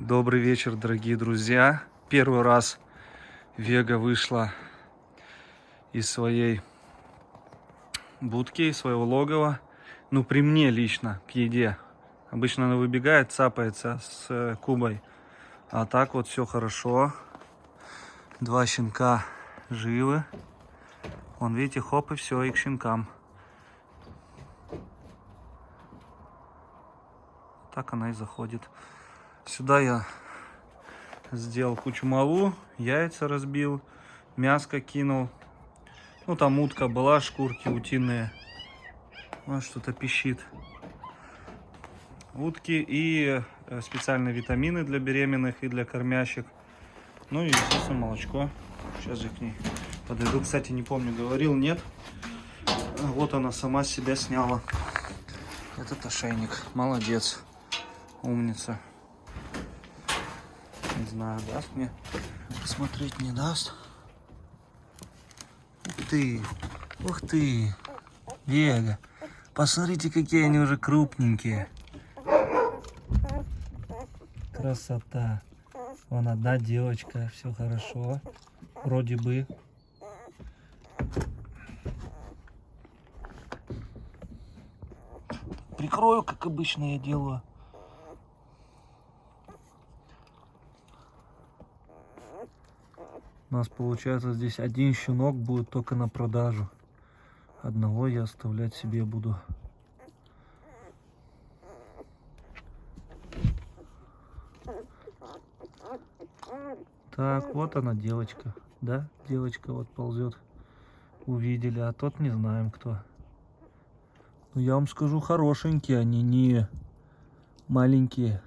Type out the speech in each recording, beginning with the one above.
Добрый вечер, дорогие друзья. Первый раз Вега вышла из своей будки, из своего логова. Ну, при мне лично, к еде. Обычно она выбегает, цапается с Кубой. А так вот все хорошо. Два щенка живы. Вон, видите, хоп, и все, и к щенкам. Так она и заходит. Сюда я сделал кучу малу, яйца разбил, мяско кинул. Ну, там утка была, шкурки утиные. Вот что-то пищит. Утки и специальные витамины для беременных и для кормящих. Ну и, естественно, молочко. Сейчас же к ней подойду. Кстати, не помню, говорил, нет. Вот она сама себя сняла. Этот ошейник. Молодец. Умница. Не знаю, даст мне посмотреть, не даст. Ух ты, ух ты, Вега. Посмотрите, какие они уже крупненькие. Красота. Вон одна девочка, все хорошо. Вроде бы. Прикрою, как обычно я делаю. У нас получается здесь один щенок будет только на продажу. Одного я оставлять себе буду. Так, вот она, девочка. Да, девочка вот ползет. Увидели, а тот не знаем кто. Ну, я вам скажу, хорошенькие они, не маленькие.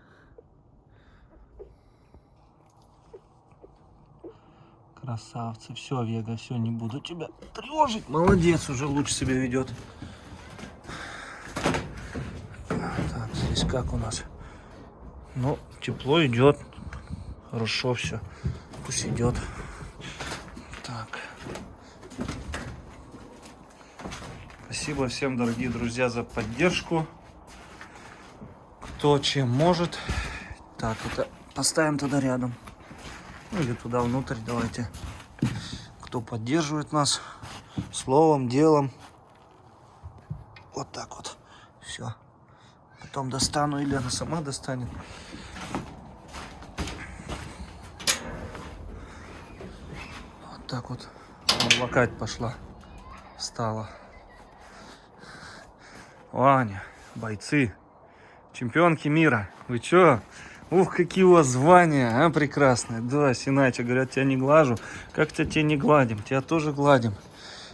Красавцы. Все, Вега, все, не буду тебя тревожить. Молодец, уже лучше себя ведет. Так, здесь как у нас? Ну, тепло идет. Хорошо все. Пусть идет. Так. Спасибо всем, дорогие друзья, за поддержку. Кто чем может. Так, это поставим тогда рядом. Ну, или туда внутрь давайте. Кто поддерживает нас словом, делом. Вот так вот. Все. Потом достану, или она сама достанет. Вот так вот. Лакать пошла. Встала. Ваня, бойцы. Чемпионки мира. Вы чё? Ух, какие у вас звания, а, прекрасные. Да, Синайча, говорят, тебя не глажу. Как тебя не гладим? Тебя тоже гладим.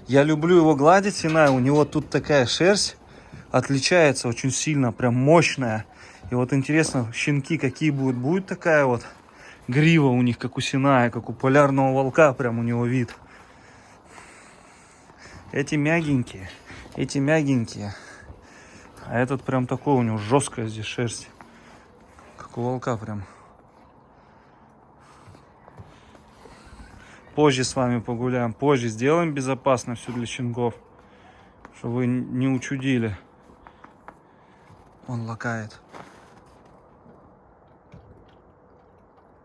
Я люблю его гладить, Синай. У него тут такая шерсть отличается очень сильно, прям мощная. И вот интересно, щенки какие будут. Будет такая вот грива у них, как у Синая, как у полярного волка, прям у него вид. Эти мягенькие, эти мягенькие. А этот прям такой, у него жесткая здесь шерсть. Как у волка прям. Позже с вами погуляем. Позже сделаем безопасно все для щенков. Чтобы вы не учудили. Он лакает.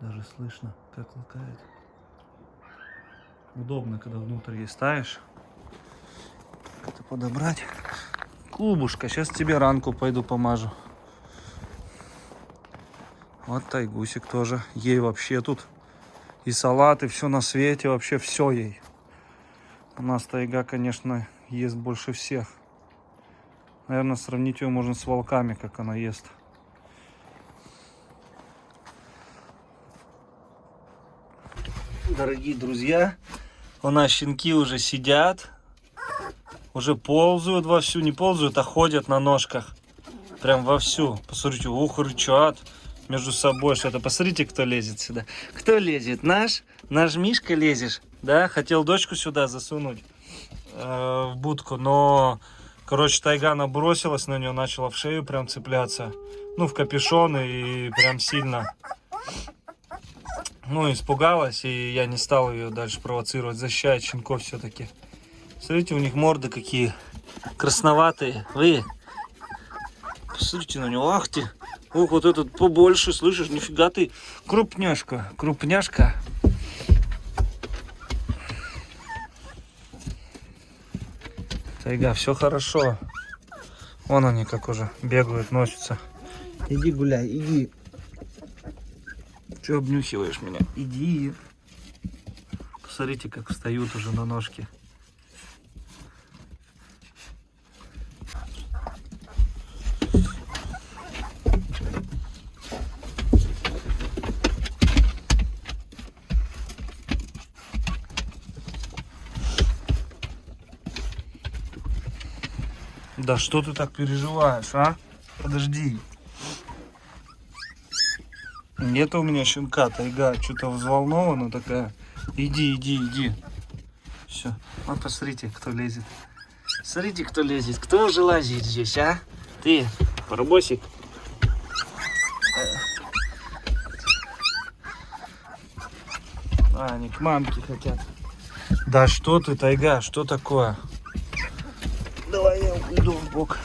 Даже слышно, как лакает. Удобно, когда внутрь ей ставишь. Как это подобрать? Кубушка, сейчас тебе ранку пойду помажу. Вот Тайгусик тоже. Ей вообще тут и салат, и все на свете. Вообще все ей. У нас тайга, конечно, ест больше всех. Наверное, сравнить ее можно с волками, как она ест. Дорогие друзья, у нас щенки уже сидят. Уже ползают вовсю. Не ползают, а ходят на ножках. Прям вовсю. Посмотрите, ух, рычат между собой что-то. Посмотрите, кто лезет сюда. Кто лезет? Наш Мишка лезешь. Да, хотел дочку сюда засунуть в будку, но, короче, тайга набросилась на нее, начала в шею прям цепляться. Ну, в капюшон и прям сильно. Ну, испугалась, и я не стал ее дальше провоцировать. Защищает щенков все-таки. Смотрите, у них морды какие красноватые. Вы посмотрите на него. Ах ты, Ух, вот этот побольше, слышишь? Нифига ты. Крупняшка, крупняшка. Тайга, все хорошо. Вон они как уже бегают, носятся. Иди гуляй, иди. Че обнюхиваешь меня? Иди. Посмотрите, как встают уже на ножки. Да что ты так переживаешь, а? Подожди. Нет у меня щенка, Тайга что-то взволнована такая. Иди, иди, иди. Все. Вот посмотрите, кто лезет. Смотрите, кто лезет. Кто уже лазит здесь, а? Ты, парабосик. А, они к мамке хотят. Да что ты, Тайга, что такое? Давай я уйду в бок.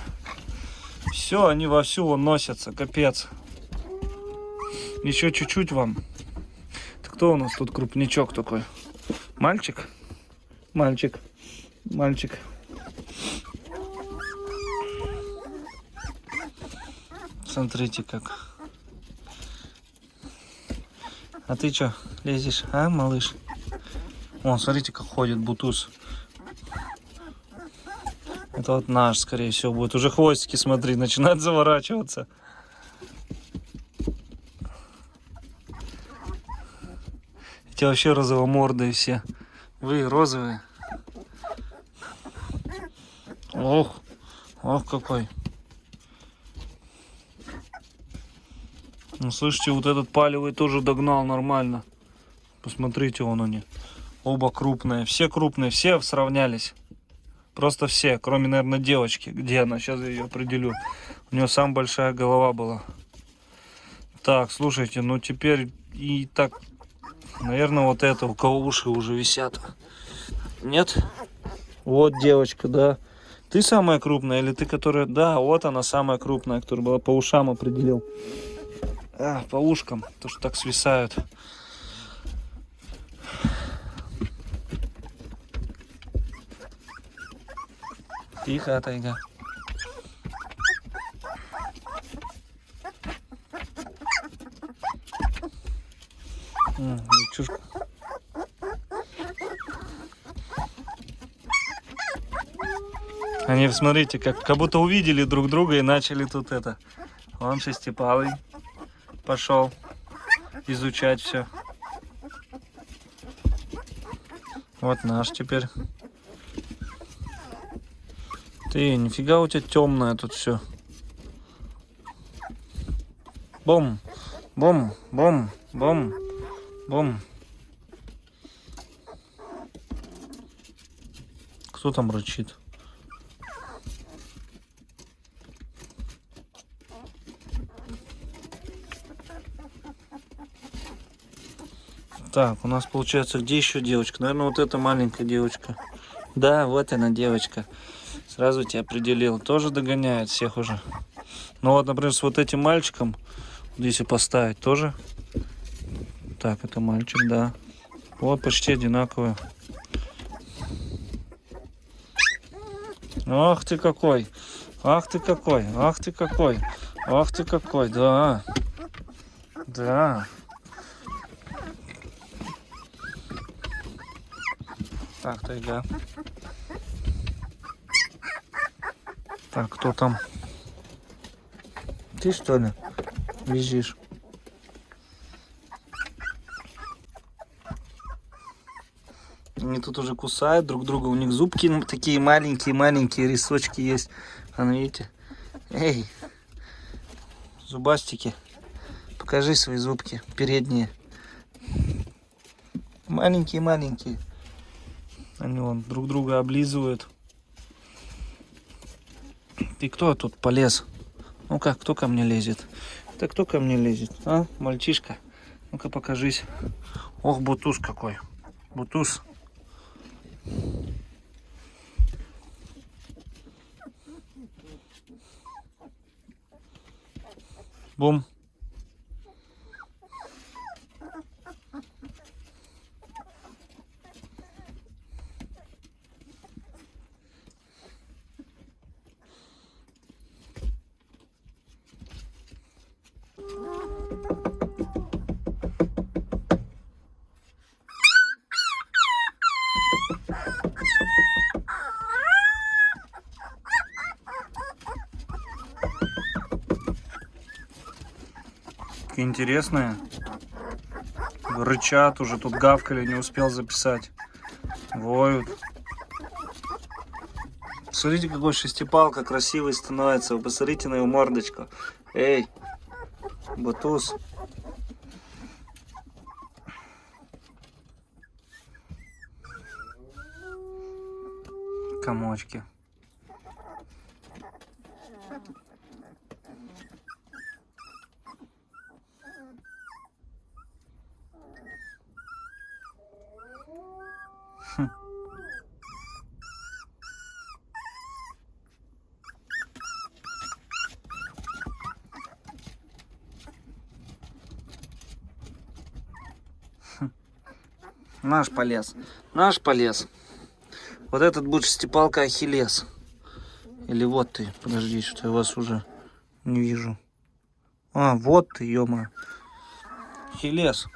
Все, они вовсю вон носятся, капец. Еще чуть-чуть вам. Это кто у нас тут крупнячок такой? Мальчик? Мальчик. Мальчик. Смотрите как. А ты что, лезешь, а, малыш? Вон, смотрите, как ходит бутуз. Это вот наш, скорее всего, будет. Уже хвостики, смотри, начинают заворачиваться. Эти вообще розово-мордые все. Вы розовые. Ох, ох какой. Ну, слышите, вот этот палевый тоже догнал нормально. Посмотрите, вон они. Оба крупные. Все крупные, все сравнялись. Просто все, кроме, наверное, девочки. Где она? Сейчас я ее определю. У нее самая большая голова была. Так, слушайте, ну теперь и так, наверное, вот это, у кого уши уже висят. Нет? Вот девочка, да. Ты самая крупная или ты, которая... Да, вот она самая крупная, которая была, по ушам определил. А, по ушкам, то что так свисают. Тихо, Тайга. Девчушка. Они, смотрите, как будто увидели друг друга и начали тут это. Вон шестипалый пошел изучать все. Вот наш теперь. Ты, нифига у тебя темное тут все. Бом, бом, бом, бом, бом. Кто там рычит? Так, у нас получается, где еще девочка? Наверное, вот эта маленькая девочка. Да, вот она, девочка. Сразу тебя определил. Тоже догоняет всех уже. Ну вот, например, с вот этим мальчиком, если поставить, тоже. Так, это мальчик, да. Вот, почти одинаковые. Ах ты какой! Ах ты какой! Ах ты какой! Ах ты какой! Да! Да! Так, Тайга. Так, кто там? Ты что ли лежишь? Они тут уже кусают друг друга. У них зубки такие маленькие рисочки есть. А ну видите? Эй, зубастики. Покажи свои зубки передние. Маленькие. Они вон друг друга облизывают. Ты кто тут полез? Ну-ка, кто ко мне лезет? Да кто ко мне лезет? А, мальчишка? Ну-ка, покажись. Ох, бутуз какой. Бутуз. Бум. Какие интересные. Рычат уже, тут гавкали, не успел записать. Воют. Смотрите, какой шестипалка красивый становится. Вы посмотрите на его мордочку. Эй, Батус. Комочки. Наш полез. Наш полез. Вот этот будет шестипалка Ахиллес. Или вот ты. Подожди, что-то я вас уже не вижу. А, вот ты, ё-моё. Ахиллес.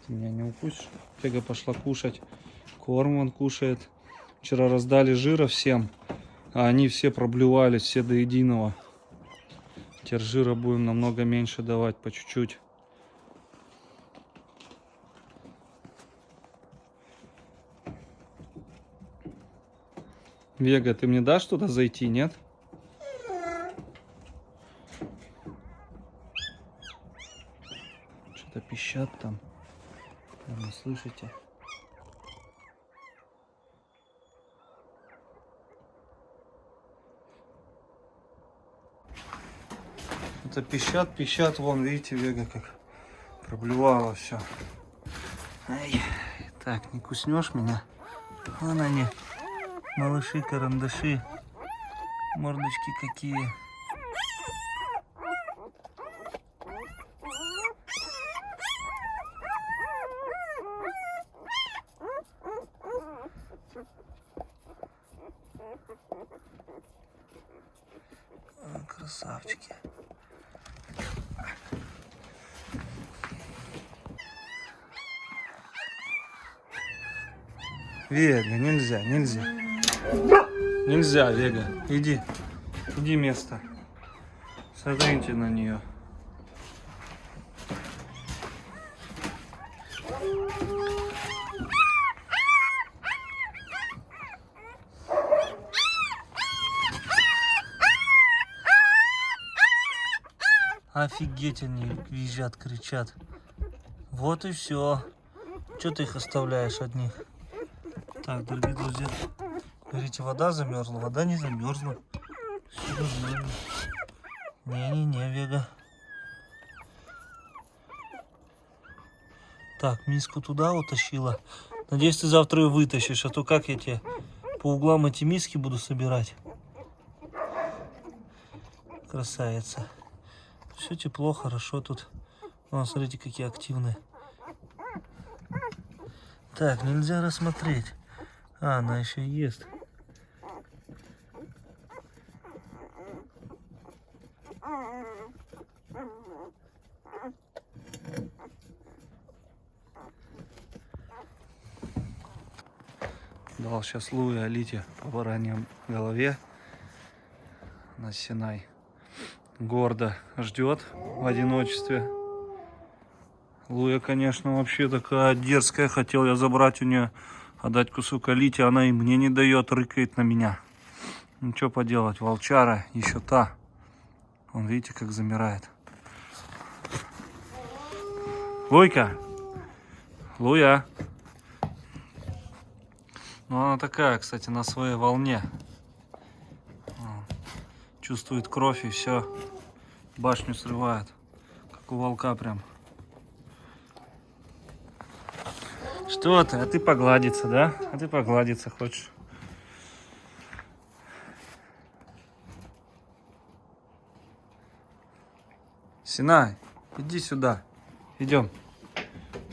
Ты меня не упустишь. Тега пошла кушать. Корм он кушает. Вчера раздали жира всем, а они все проблевались, все до единого. Теперь жира будем намного меньше давать, по чуть-чуть. Вега, ты мне дашь туда зайти, нет? Что-то пищат там. Вы слышите? Это пищат, пищат. Вон, видите, Вега как проблевала все. Ай. Так, не куснешь меня? Вон они, малыши, карандаши. Мордочки какие. Красавчики. Вега, нельзя, нельзя. Нельзя, Вега. Иди. Иди место. Смотрите на нее. Офигеть, они визжат, кричат. Вот и все. Че ты их оставляешь одних? Так, дорогие друзья. Говорите, вода замерзла? Вода не замерзла. Все нормально. Не-не-не, Вега. Так, миску туда утащила. Надеюсь, ты завтра ее вытащишь. А то как я тебе по углам эти миски буду собирать? Красавица. Все тепло, хорошо тут. Вон, смотрите, какие активные. Так, нельзя рассмотреть. А, она еще ест. Дал сейчас Луи Алите по бараньей голове. На Синай. Гордо ждет в одиночестве. Луя, конечно, вообще такая дерзкая. Хотел я забрать у нее, отдать кусок Алите. Она и мне не дает, рыкает на меня. Ну, что поделать, волчара еще та. Вон, видите, как замирает. Луйка! Луя! Ну, она такая, кстати, на своей волне. Чувствует кровь и все. Башню срывает. Как у волка прям. Что ты? А ты погладиться, да? А ты погладиться хочешь? Синай, иди сюда. Идем.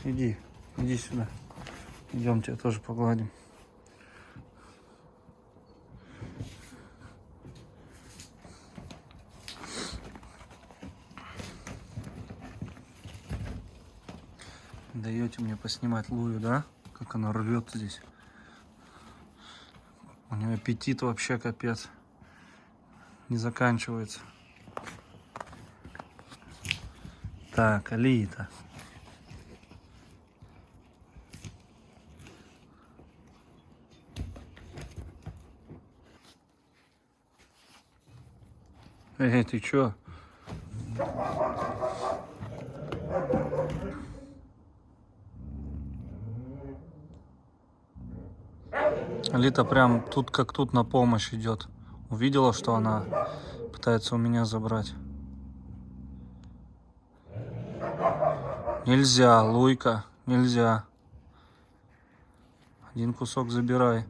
Иди сюда. Идем, тебя тоже погладим. Даете мне поснимать Лую, да? Как она рвет здесь. У нее аппетит вообще капец. Не заканчивается. Так, Алита. Эй, ты чё? Алита прям тут как тут на помощь идет. Увидела, что она пытается у меня забрать. Нельзя, Луйка, нельзя. Один кусок забирай.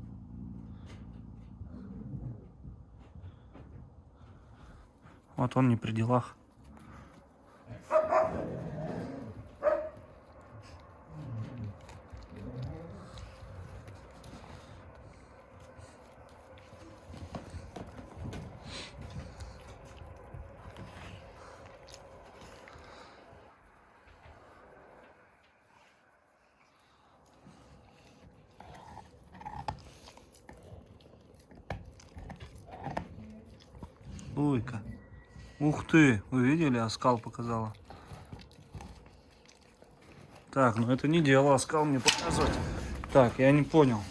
Вот он не при делах. Луйка. Ух ты, вы видели, оскал показала. Так, ну это не дело, оскал мне показывать. Так, я не понял.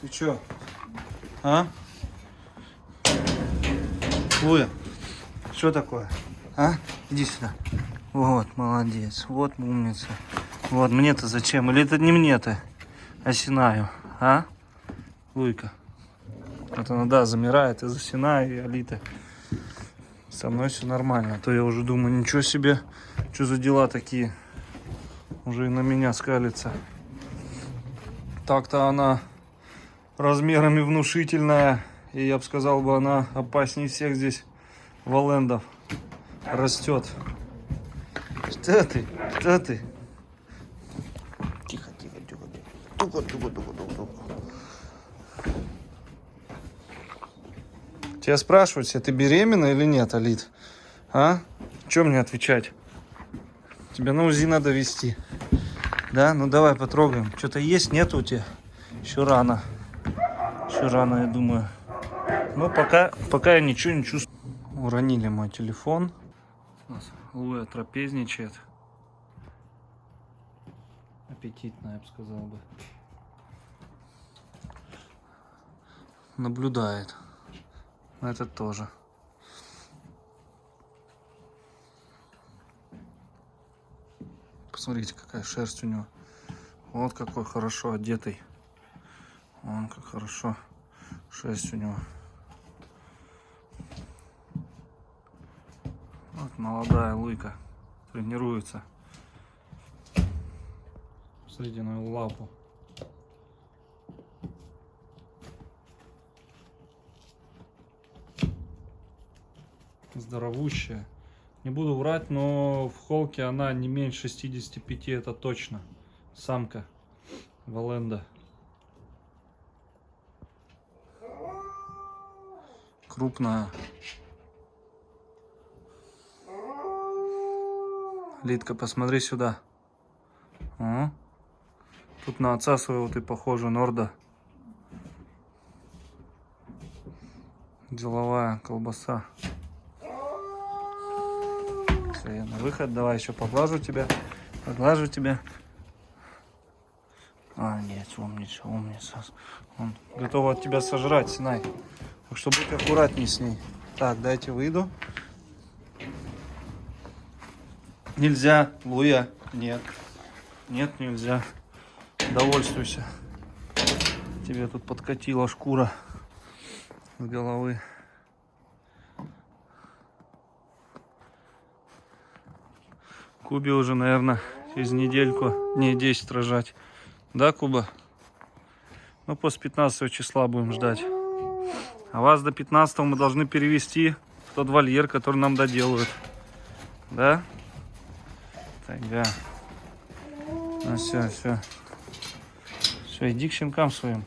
Ты чё? А? Луя, что такое? А? Иди сюда. Вот, молодец. Вот умница. Вот, мне-то зачем? Или это не мне-то, а Синаю? А? Луйка. Вот она, да, замирает из-за Синаю и Алиты. Со мной все нормально. А то я уже думаю, ничего себе, что за дела такие. Уже и на меня скалится. Так-то она размерами внушительная. И я бы сказал, она опаснее всех здесь валендов. Растет. Что ты? Что ты? Тихо, тихо, тихо, тихо. Туго, туго, туго, туго, туго. Тебя спрашивают, ты беременна или нет, Алит? А? Что мне отвечать? Тебе на УЗИ надо везти. Да? Ну давай потрогаем. Что-то есть, нет у тебя? Еще рано. Еще рано, я думаю. Ну пока я ничего не чувствую. Уронили мой телефон. У нас Луя трапезничает. Аппетитно, я бы сказал бы. Наблюдает. Этот тоже. Посмотрите, какая шерсть у него. Вот какой хорошо одетый. Вон как хорошо шерсть у него. Вот молодая Луйка тренируется. Посмотрите на его лапу. Здоровущая. Не буду врать, но в холке она не меньше 65, это точно. Самка Валенда. Крупная. Литка, посмотри сюда. О. Тут на отца своего ты похожа, Норда. Деловая колбаса. Все, я на выход. Давай еще поглажу тебя. Поглажу тебя. А, нет, умница, умница. Он готов от тебя сожрать, Синай. Так что будь аккуратней с ней. Так, дайте выйду. Нельзя, Луя. Нет. Нет, нельзя. Довольствуйся. Тебе тут подкатила шкура с головы. Кубе уже, наверное, через недельку, не 10 рожать. Да, Куба? Ну, после 15 числа будем ждать. А вас до 15 мы должны перевести в тот вольер, который нам доделают. Да? Тайга. Ну, все. Все, иди к щенкам своим.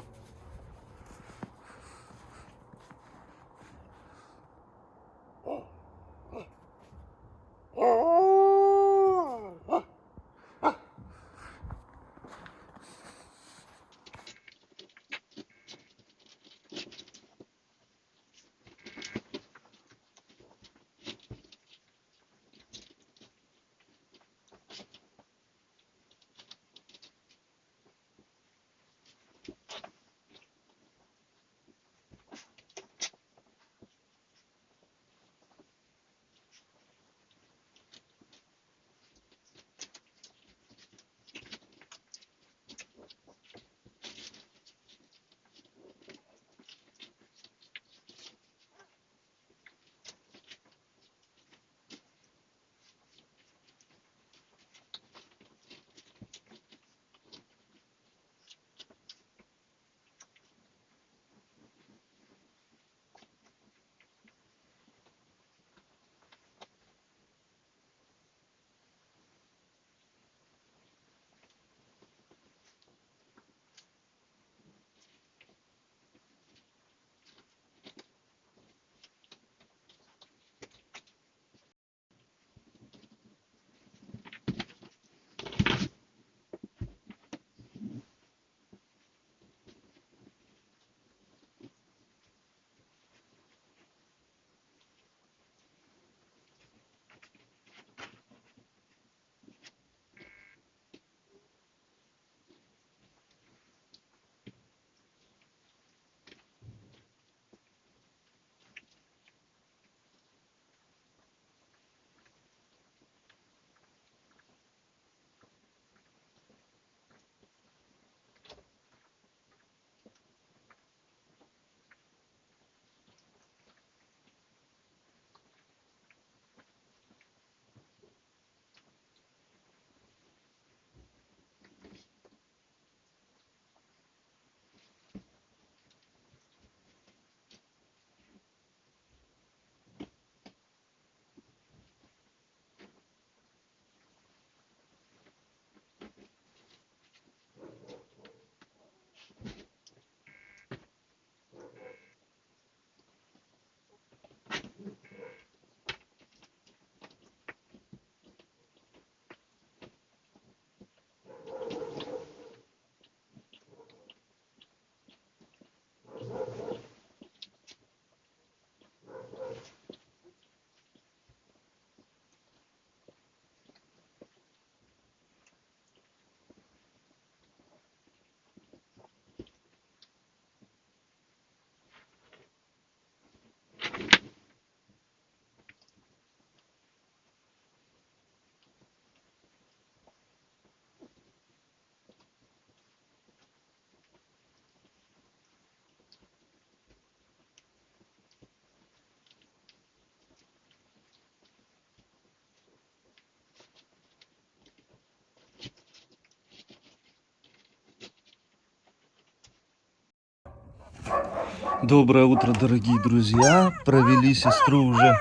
Доброе утро, дорогие друзья. Провели сестру уже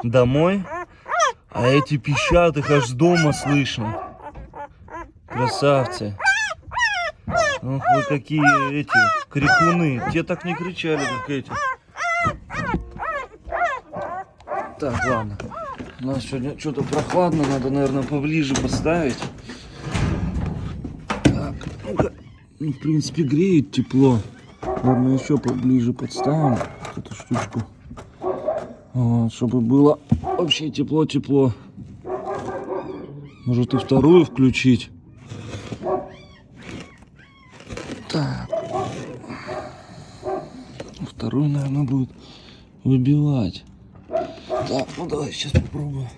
домой. А эти пищат, их аж с дома слышно. Красавцы. Ох, вы какие эти крикуны. Те так не кричали, как эти. Так, ладно. У нас сегодня что-то прохладно. Надо, наверное, поближе поставить. Так, ну-ка. Ну, в принципе, греет тепло. Наверное, еще поближе подставим эту штучку. Вот, чтобы было вообще тепло-тепло. Может и вторую включить. Так. Вторую, наверное, будет выбивать. Так, ну давай сейчас попробую.